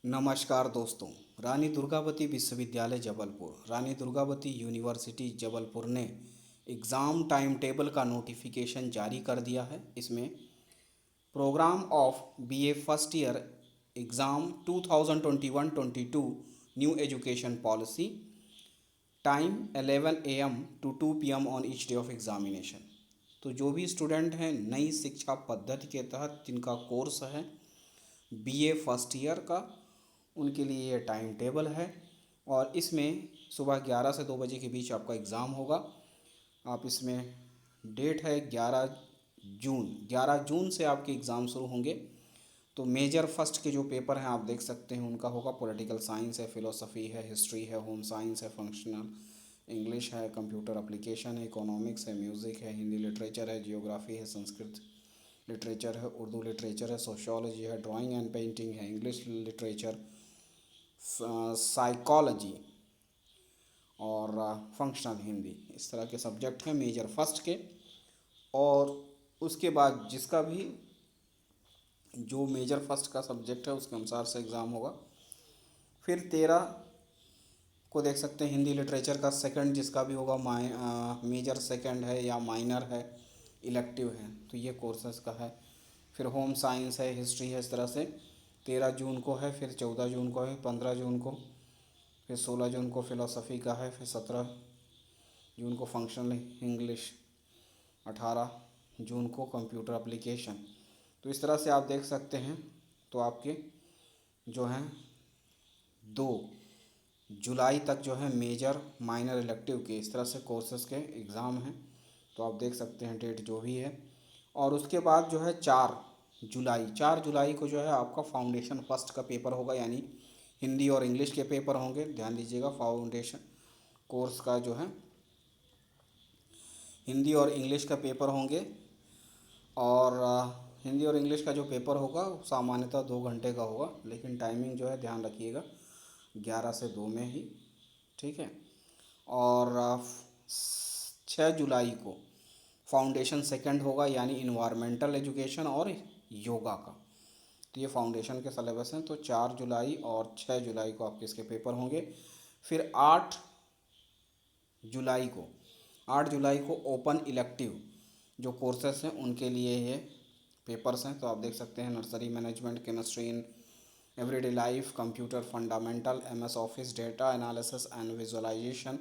नमस्कार दोस्तों। रानी दुर्गावती विश्वविद्यालय जबलपुर, रानी दुर्गावती यूनिवर्सिटी जबलपुर ने एग्ज़ाम टाइम टेबल का नोटिफिकेशन जारी कर दिया है। इसमें program of BA first year exam 2021-22 new education policy, time 11 AM to 2 PM on each day of examination. तो जो भी स्टूडेंट हैं नई शिक्षा पद्धति के तहत जिनका कोर्स है बीए फर्स्ट ईयर का, उनके लिए ये टाइम टेबल है। और इसमें सुबह 11 से 2 बजे के बीच आपका एग्ज़ाम होगा। आप इसमें डेट है 11 जून से आपके एग्ज़ाम शुरू होंगे। तो मेजर फर्स्ट के जो पेपर हैं आप देख सकते हैं, उनका होगा पॉलिटिकल साइंस है, फ़िलोसफ़ी है, हिस्ट्री है, होम साइंस है, फंक्शनल इंग्लिश है, कंप्यूटर एप्लीकेशन है, इकोनॉमिक्स है, म्यूज़िक है, हिंदी लिटरेचर है, जियोग्राफी है, संस्कृत लिटरेचर है, उर्दू लिटरेचर है, सोशियोलॉजी है, ड्राइंग एंड पेंटिंग है, इंग्लिश लिटरेचर, साइकोलॉजी और फंक्शनल हिंदी। इस तरह के सब्जेक्ट हैं मेजर फर्स्ट के। और उसके बाद जिसका भी जो मेजर फर्स्ट का सब्जेक्ट है उसके अनुसार से एग्ज़ाम होगा। फिर 13 को देख सकते हैं हिंदी लिटरेचर का सेकंड, जिसका भी होगा मेजर सेकंड है या माइनर है, इलेक्टिव है, तो ये कोर्सेज़ का है। फिर होम साइंस है, हिस्ट्री है, इस तरह से 13 जून को है, फिर 14 जून को है, 15 जून को, फिर 16 जून को फ़िलोसफ़ी का है, फिर 17 जून को फंक्शनल इंग्लिश, 18 जून को कंप्यूटर एप्लीकेशन। तो इस तरह से आप देख सकते हैं। तो आपके जो हैं 2 जुलाई तक जो है मेजर माइनर इलेक्टिव के इस तरह से कोर्सेज़ के एग्ज़ाम हैं। तो आप देख सकते हैं डेट जो भी है। और उसके बाद जो है 4 जुलाई को जो है आपका फाउंडेशन फर्स्ट का पेपर होगा, यानी हिंदी और इंग्लिश के पेपर होंगे। ध्यान दीजिएगा, फाउंडेशन कोर्स का जो है हिंदी और इंग्लिश का पेपर होंगे। और हिंदी और इंग्लिश का जो पेपर होगा सामान्यतः 2 घंटे का होगा, लेकिन टाइमिंग जो है ध्यान रखिएगा 11 से 2 में ही, ठीक है। और 6 जुलाई को फाउंडेशन सेकंड होगा, यानी इन्वायरमेंटल एजुकेशन और योगा का। तो ये फाउंडेशन के सिलेबस हैं। तो 4 जुलाई और 6 जुलाई को आपके इसके पेपर होंगे। फिर जुलाई को 8 जुलाई को ओपन इलेक्टिव जो कोर्सेस हैं उनके लिए ये पेपर्स हैं। तो आप देख सकते हैं nursery management, chemistry in everyday life, computer fundamental, MS office, data analysis and visualisation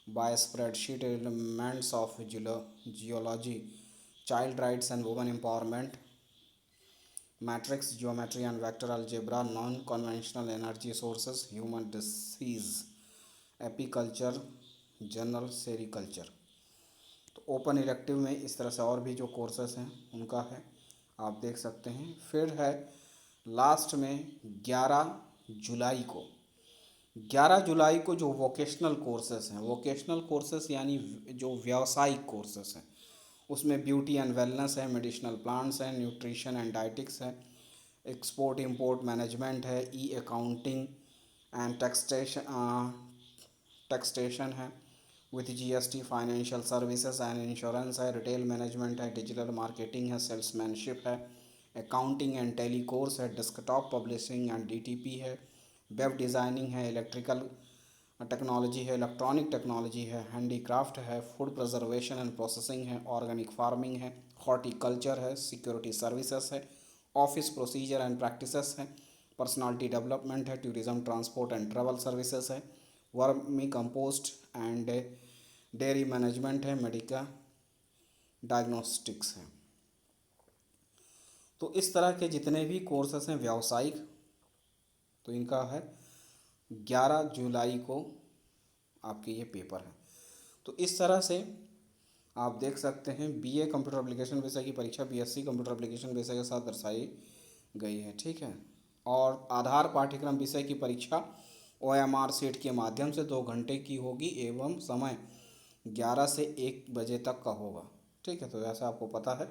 by spreadsheet, elements of geology, child rights and women empowerment, matrix geometry and vector algebra, non conventional energy sources, human disease, apiculture, general sericulture. तो open elective में इस तरह से और भी जो courses हैं उनका है, आप देख सकते हैं। फिर है लास्ट में 11 जुलाई को जो वोकेशनल कोर्सेस हैं, वोकेशनल कोर्सेस यानी जो व्यावसायिक कोर्सेस हैं, उसमें ब्यूटी एंड वेलनेस है, मेडिसिनल प्लांट्स हैं, न्यूट्रिशन एंड डाइटिक्स है, एक्सपोर्ट इंपोर्ट मैनेजमेंट है, ई अकाउंटिंग एंड टैक्सेशन है with GST, financial services and insurance है, रिटेल मैनेजमेंट है, डिजिटल मार्केटिंग है, सेल्समैनशिप है, अकाउंटिंग एंड टेली कोर्स है, डेस्कटॉप पब्लिशिंग एंड DTP है, वेब डिज़ाइनिंग है, इलेक्ट्रिकल टेक्नोलॉजी है, इलेक्ट्रॉनिक टेक्नोलॉजी है, हैंडीक्राफ्ट है, फूड प्रिजर्वेशन एंड प्रोसेसिंग है, ऑर्गेनिक फार्मिंग है, हॉर्टिकल्चर है, सिक्योरिटी सर्विसेज है, ऑफिस प्रोसीजर एंड प्रैक्टिसेस है, पर्सनालिटी डेवलपमेंट है, tourism transport and travel services है, vermi compost and dairy management है, मेडिकल डायग्नोस्टिक्स है। तो इस तरह के जितने भी कोर्सेस हैं व्यावसायिक, तो इनका है 11 जुलाई को आपके ये पेपर हैं। तो इस तरह से आप देख सकते हैं BA कंप्यूटर एप्लीकेशन विषय की परीक्षा BSc कंप्यूटर एप्लीकेशन विषय के साथ दर्शाई गई है, ठीक है। और आधार पाठ्यक्रम विषय की परीक्षा OMR सीट के माध्यम से 2 घंटे की होगी एवं समय 11 से 1 बजे तक का होगा, ठीक है। तो ऐसा आपको पता है।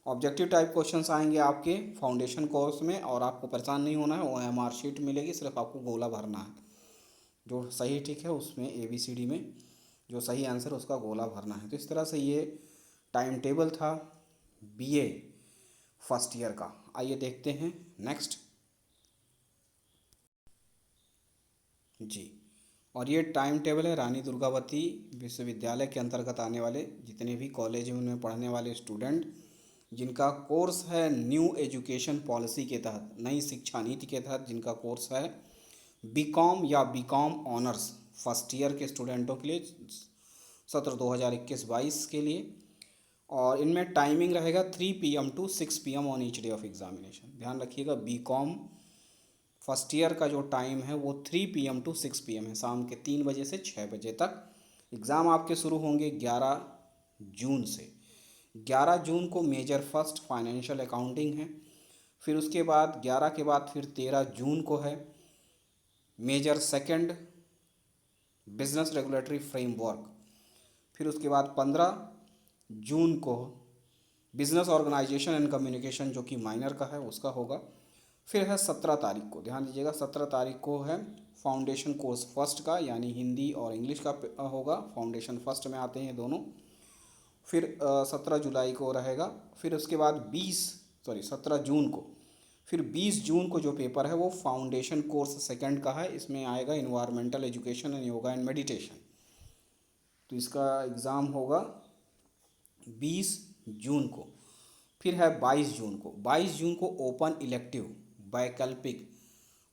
ऑब्जेक्टिव टाइप क्वेश्चंस आएंगे आपके फाउंडेशन कोर्स में, और आपको परेशान नहीं होना है। OMR शीट मिलेगी, सिर्फ आपको गोला भरना है, जो सही ठीक है उसमें ABCD में जो सही आंसर उसका गोला भरना है। तो इस तरह से ये टाइम टेबल था BA फर्स्ट ईयर का। आइए देखते हैं नेक्स्ट। जी। और ये टाइम टेबल है रानी दुर्गावती विश्वविद्यालय के अंतर्गत आने वाले जितने भी कॉलेज हैं उनमें पढ़ने वाले स्टूडेंट जिनका कोर्स है न्यू एजुकेशन पॉलिसी के तहत, नई शिक्षा नीति के तहत जिनका कोर्स है बीकॉम या बीकॉम ऑनर्स फर्स्ट ईयर के स्टूडेंटों के लिए सत्र 2021-22 के लिए। और इनमें टाइमिंग रहेगा 3 PM to 6 PM on each day of examination. ध्यान रखिएगा बीकॉम फर्स्ट ईयर का जो टाइम है वो 3 PM टू 6 PM है, शाम के 3 बजे से 6 बजे तक। एग्ज़ाम आपके शुरू होंगे 11 जून से। 11 जून को मेजर फर्स्ट फाइनेंशियल अकाउंटिंग है, फिर उसके बाद 11 के बाद फिर 13 जून को है major second business regulatory framework, फिर उसके बाद 15 जून को बिजनेस ऑर्गेनाइजेशन एंड कम्युनिकेशन जो कि माइनर का है उसका होगा। फिर है 17 तारीख को, ध्यान दीजिएगा 17 तारीख को है फाउंडेशन कोर्स फर्स्ट का, यानी हिंदी और इंग्लिश का होगा, फाउंडेशन फर्स्ट में आते हैं दोनों। फिर 17 जुलाई को रहेगा। फिर उसके बाद 17 जून को, फिर 20 जून को जो पेपर है वो फाउंडेशन कोर्स सेकंड का है, इसमें आएगा environmental education and yoga and meditation. तो इसका एग्ज़ाम होगा 20 जून को। फिर है 22 जून को, 22 जून को ओपन इलेक्टिव वैकल्पिक,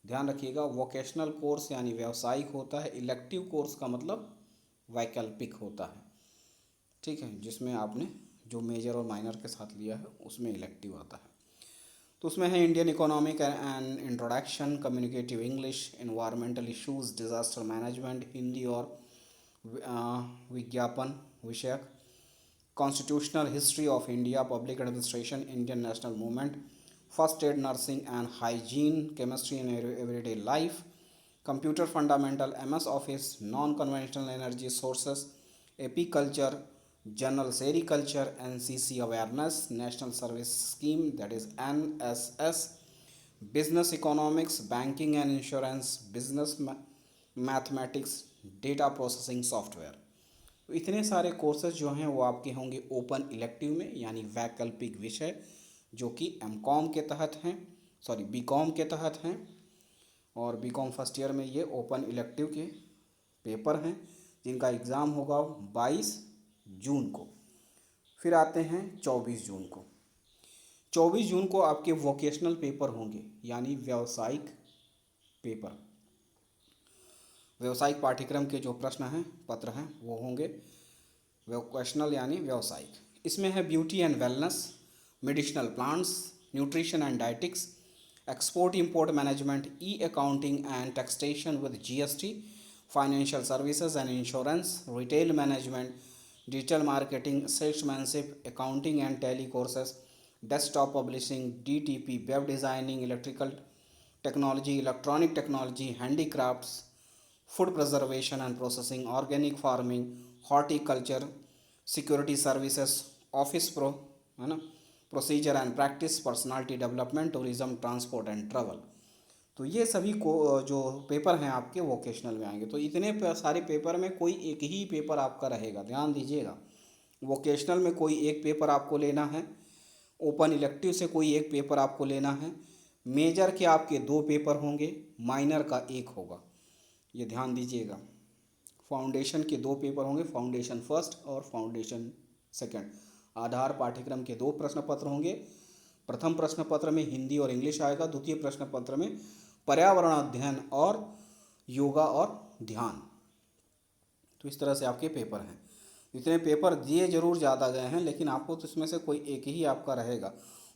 ध्यान रखिएगा वोकेशनल कोर्स यानी व्यावसायिक होता है, इलेक्टिव कोर्स का मतलब वैकल्पिक होता है, ठीक है, जिसमें आपने जो मेजर और माइनर के साथ लिया है उसमें इलेक्टिव आता है। तो उसमें है Indian economic and introduction, communicative English, environmental issues, disaster management, Hindi और विज्ञापन विषयक, constitutional history of India, public administration, Indian national movement, first aid, nursing and hygiene, chemistry in everyday life, computer fundamental, MS office, non conventional energy sources, apiculture, general sericulture, NCC awareness, national service scheme that is NSS, business economics, banking and insurance, business mathematics, data processing software. तो इतने सारे courses जो हैं वो आपके होंगे open elective में, यानी वैकल्पिक विषय, जो कि MCOM के तहत हैं, BCOM के तहत हैं। और BCOM फर्स्ट ईयर में ये ओपन इलेक्टिव के पेपर हैं जिनका एग्ज़ाम होगा 22 जून को। फिर आते हैं 24 जून को। 24 जून को आपके वोकेशनल पेपर होंगे, यानी व्यावसायिक पेपर, व्यावसायिक पाठ्यक्रम के जो प्रश्न हैं पत्र हैं वो होंगे वोकेशनल यानी व्यावसायिक। इसमें है beauty and wellness, medicinal plants, nutrition and dietetics, export import management, accounting and taxation with GST, financial services and insurance, retail management, digital marketing, salesmanship, accounting and Tally courses, desktop publishing, DTP, web designing, electrical technology, electronic technology, handicrafts, food preservation and processing, organic farming, horticulture, security services, office है ना, procedure and practice, personality development, tourism, transport and travel. तो ये सभी को जो paper हैं आपके vocational में आएंगे। तो इतने सारे पेपर में कोई एक ही पेपर आपका रहेगा, ध्यान दीजिएगा। वोकेशनल में कोई एक पेपर आपको लेना है, ओपन इलेक्टिव से कोई एक पेपर आपको लेना है, मेजर के आपके 2 पेपर होंगे, माइनर का 1 होगा, ये ध्यान दीजिएगा। फाउंडेशन के 2 पेपर होंगे, फाउंडेशन फर्स्ट और फाउंडेशन सेकंड। आधार पाठ्यक्रम के 2 प्रश्न पत्र होंगे, प्रथम प्रश्न पत्र में हिंदी और इंग्लिश आएगा, द्वितीय प्रश्न पत्र में पर्यावरण अध्ययन और योगा और ध्यान। तो इस तरह से आपके पेपर हैं। इतने पेपर दिए जरूर ज़्यादा गए हैं, लेकिन आपको तो इसमें से कोई एक ही आपका रहेगा।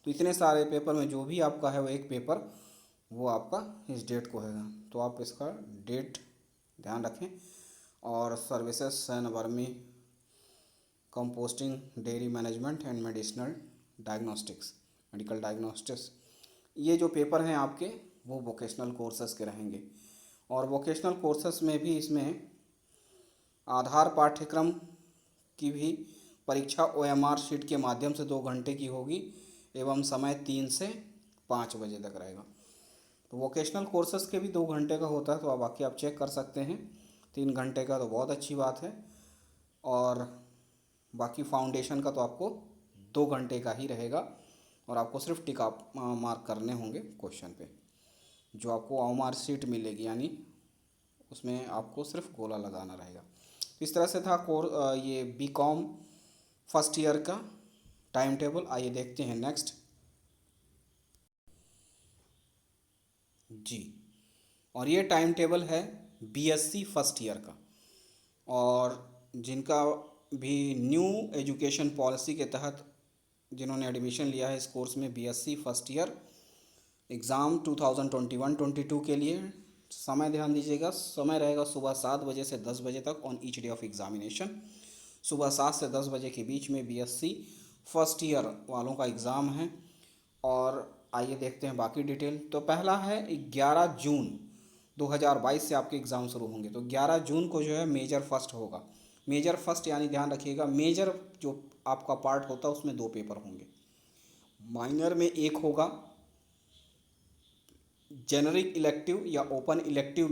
तो इतने सारे पेपर में जो भी आपका है वो एक पेपर वो आपका इस डेट को है, तो आप इसका डेट ध्यान रखें। और सर्विसेज सन vermi composting, dairy management and medicinal diagnostics, medical diagnostics, ये जो पेपर हैं आपके वो वोकेशनल कोर्सेज़ के रहेंगे। और वोकेशनल कोर्सेज़ में भी इसमें आधार पाठ्यक्रम की भी परीक्षा OMR शीट के माध्यम से 2 घंटे की होगी एवं समय 3 से 5 बजे तक रहेगा। तो वोकेशनल कोर्सेज़ के भी 2 घंटे का होता है, तो आप बाकी आप चेक कर सकते हैं। 3 घंटे का तो बहुत अच्छी बात है, और बाकी फाउंडेशन का तो आपको 2 घंटे का ही रहेगा, और आपको सिर्फ टिक मार्क करने होंगे क्वेश्चन पे, जो आपको OMR शीट मिलेगी, यानी उसमें आपको सिर्फ गोला लगाना रहेगा। तो इस तरह से था ये बीकॉम फर्स्ट ईयर का टाइम टेबल। आइए देखते हैं नेक्स्ट। जी, और ये टाइम टेबल है बीएससी फर्स्ट ईयर का, और जिनका भी न्यू एजुकेशन पॉलिसी के तहत जिन्होंने एडमिशन लिया है इस कोर्स में बीएससी फर्स्ट ईयर, एग्ज़ाम 2021-22 के लिए समय ध्यान दीजिएगा। समय रहेगा सुबह 7 बजे से 10 बजे तक on each day of examination. सुबह 7 से 10 बजे के बीच में बीएससी फर्स्ट ईयर वालों का एग्ज़ाम है। और आइए देखते हैं बाकी डिटेल। तो पहला है 11 जून 2022 से आपके एग्ज़ाम शुरू होंगे। तो 11 जून को जो है मेजर फर्स्ट होगा। मेजर फर्स्ट यानी ध्यान रखिएगा, मेजर जो आपका पार्ट होता है उसमें 2 पेपर होंगे, माइनर में 1 होगा। जेनरिक इलेक्टिव या ओपन इलेक्टिव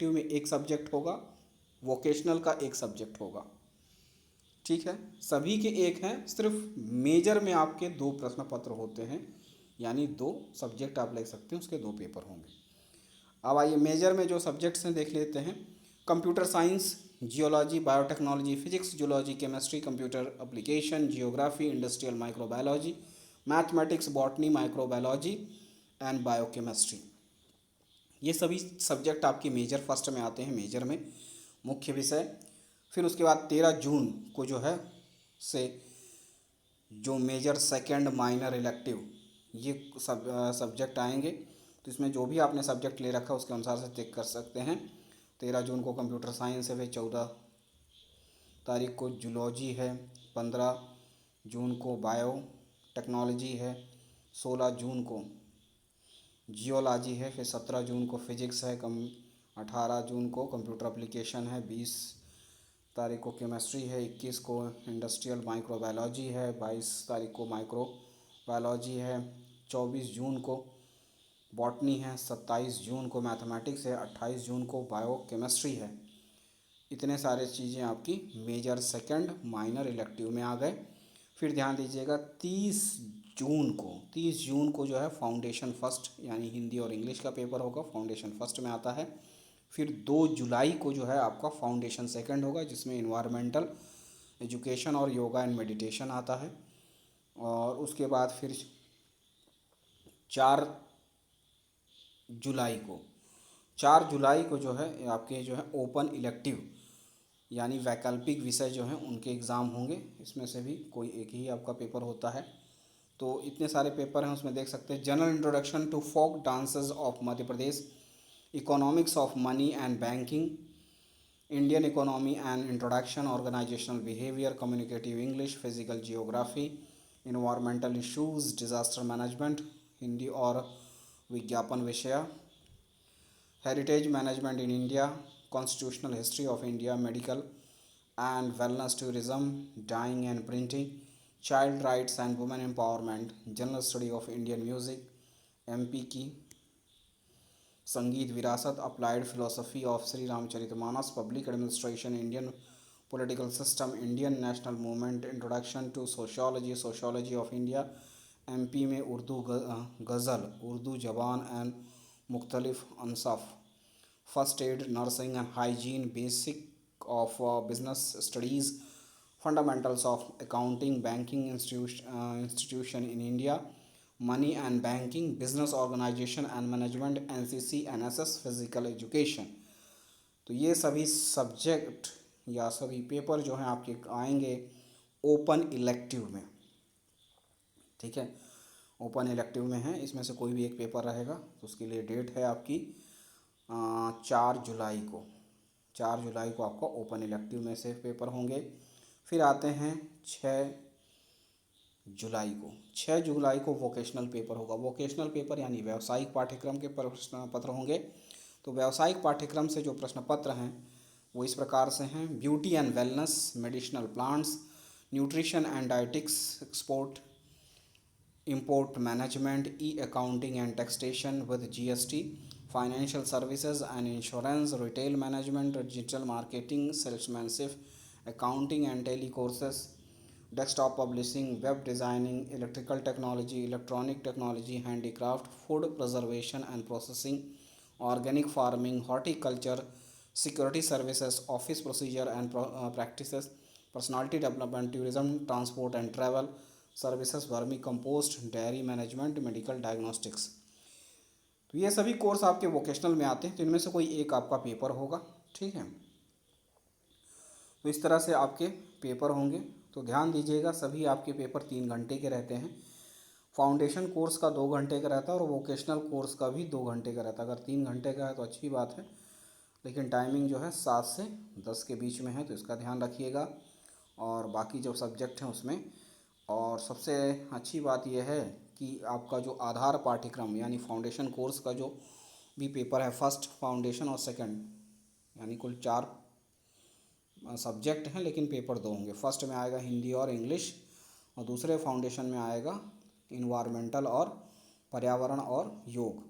में 1 सब्जेक्ट होगा, वोकेशनल का 1 सब्जेक्ट होगा। ठीक है, सभी के 1 हैं, सिर्फ मेजर में आपके 2 प्रश्न पत्र होते हैं, यानी 2 सब्जेक्ट आप ले सकते हैं, उसके 2 पेपर होंगे। अब आइए मेजर में जो सब्जेक्ट्स हैं देख लेते हैं। Computer science, geology, biotechnology, physics, zoology, chemistry, computer application, geography, industrial microbiology, mathematics, botany, microbiology and biochemistry. ये सभी सब्जेक्ट आपके मेजर फर्स्ट में आते हैं, मेजर में मुख्य विषय। फिर उसके बाद 13 जून को जो है से जो मेजर सेकंड माइनर इलेक्टिव ये सब्जेक्ट आएंगे। तो इसमें जो भी आपने सब्जेक्ट ले रखा है उसके अनुसार से चेक कर सकते हैं। 13 जून को कंप्यूटर साइंस है, फिर 14 तारीख को जूलॉजी है, 15 जून को बायो टेक्नोलॉजी है, 16 जून को जियोलॉजी है, फिर 17 जून को फिजिक्स है, 18 जून को कंप्यूटर एप्लीकेशन है, 20 तारीख को केमिस्ट्री है, 21 को इंडस्ट्रियल माइक्रोबायोलॉजी है, 22 तारीख को माइक्रोबायोलॉजी है, 24 जून को बॉटनी है, 27 जून को मैथमेटिक्स है, 28 जून को बायोकेमिस्ट्री है। इतने सारे चीज़ें आपकी मेजर सेकंड माइनर इलेक्टिव में आ गए। फिर ध्यान दीजिएगा 30 जून को जो है फाउंडेशन फर्स्ट यानी हिंदी और इंग्लिश का पेपर होगा, फाउंडेशन फर्स्ट में आता है। फिर 2 जुलाई को जो है आपका फाउंडेशन सेकंड होगा, जिसमें इन्वायरमेंटल एजुकेशन और योगा एंड मेडिटेशन आता है। और उसके बाद फिर 4 जुलाई को 4 जुलाई को जो है आपके जो है ओपन इलेक्टिव यानी वैकल्पिक विषय जो हैं उनके एग्ज़ाम होंगे। इसमें से भी कोई एक ही आपका पेपर होता है। तो इतने सारे पेपर हैं, उसमें देख सकते हैं। General introduction to folk dances of Madhya Pradesh, economics of money and banking, Indian economy and introduction, organisational behaviour, communicative English, physical geography, environmental issues, disaster management, Hindi और विज्ञापन विषय, heritage management in India, constitutional history of India, medical and wellness tourism, dyeing and printing, child rights and women empowerment, general study of Indian music, MP की संगीत विरासत, applied philosophy of Shri Ramcharitmanas, public administration, Indian political system, Indian national movement, introduction to sociology of India, MP में उर्दू गज़ल, उर्दू जबान and मुख्तलिफ अनसाफ, first aid, nursing and hygiene, basic of business studies, fundamentals of accounting, banking institution in India, money and banking, business organisation and management, NCC, NSS, physical education. तो ये सभी subject या सभी paper जो हैं आपके आएंगे ओपन इलेक्टिव में। ठीक है, ओपन इलेक्टिव में है, इसमें से कोई भी एक पेपर रहेगा। तो उसके लिए डेट है आपकी 4 जुलाई को। 4 जुलाई को आपका ओपन इलेक्टिव में से पेपर होंगे। फिर आते हैं 6 जुलाई को वोकेशनल पेपर होगा। वोकेशनल पेपर यानी व्यावसायिक पाठ्यक्रम के प्रश्न पत्र होंगे। तो व्यावसायिक पाठ्यक्रम से जो प्रश्न पत्र हैं वो इस प्रकार से हैं। Beauty and wellness, medicinal plants, nutrition and dietetics, export import management, e-accounting and taxation with GST, financial services and insurance, retail management, digital marketing, salesmanship, accounting and tele courses, desktop publishing, web designing, electrical technology, electronic technology, handicraft, food preservation and processing, organic farming, horticulture, security services, office procedure and practices, personality development, tourism, transport and travel services, vermi compost, dairy management, medical diagnostics. तो ये सभी course आपके vocational में आते हैं, तो इनमें से कोई एक आपका पेपर होगा। ठीक है, तो इस तरह से आपके पेपर होंगे। तो ध्यान दीजिएगा, सभी आपके पेपर 3 घंटे के रहते हैं। फाउंडेशन कोर्स का 2 घंटे का रहता है और वोकेशनल कोर्स का भी 2 घंटे का रहता है। अगर 3 घंटे का है तो अच्छी बात है, लेकिन टाइमिंग जो है 7 से 10 के बीच में है, तो इसका ध्यान रखिएगा। और बाकी जो सब्जेक्ट हैं उसमें, और सबसे अच्छी बात यह है कि आपका जो आधार पाठ्यक्रम यानी फाउंडेशन कोर्स का जो भी पेपर है, फर्स्ट, फाउंडेशन और सेकंड, यानी कुल 4 सब्जेक्ट हैं, लेकिन पेपर 2 होंगे। फर्स्ट में आएगा हिंदी और इंग्लिश, और दूसरे फाउंडेशन में आएगा इन्वायरमेंटल और पर्यावरण और योग।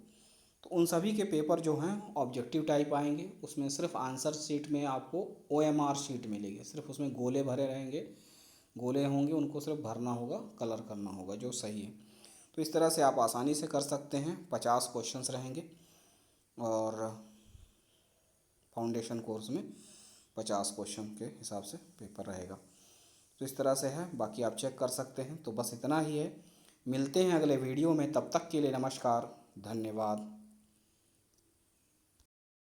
तो उन सभी के पेपर जो हैं ऑब्जेक्टिव टाइप आएंगे। उसमें सिर्फ आंसर शीट में आपको OMR शीट मिलेगी, सिर्फ उसमें गोले भरे रहेंगे, गोले होंगे, उनको सिर्फ भरना होगा, कलर करना होगा जो सही है। तो इस तरह से आप आसानी से कर सकते हैं। 50 क्वेश्चंस रहेंगे और फाउंडेशन कोर्स में 50 क्वेश्चन के हिसाब से पेपर रहेगा। तो इस तरह से है, बाकी आप चेक कर सकते हैं। तो बस इतना ही है, मिलते हैं अगले वीडियो में, तब तक के लिए नमस्कार, धन्यवाद।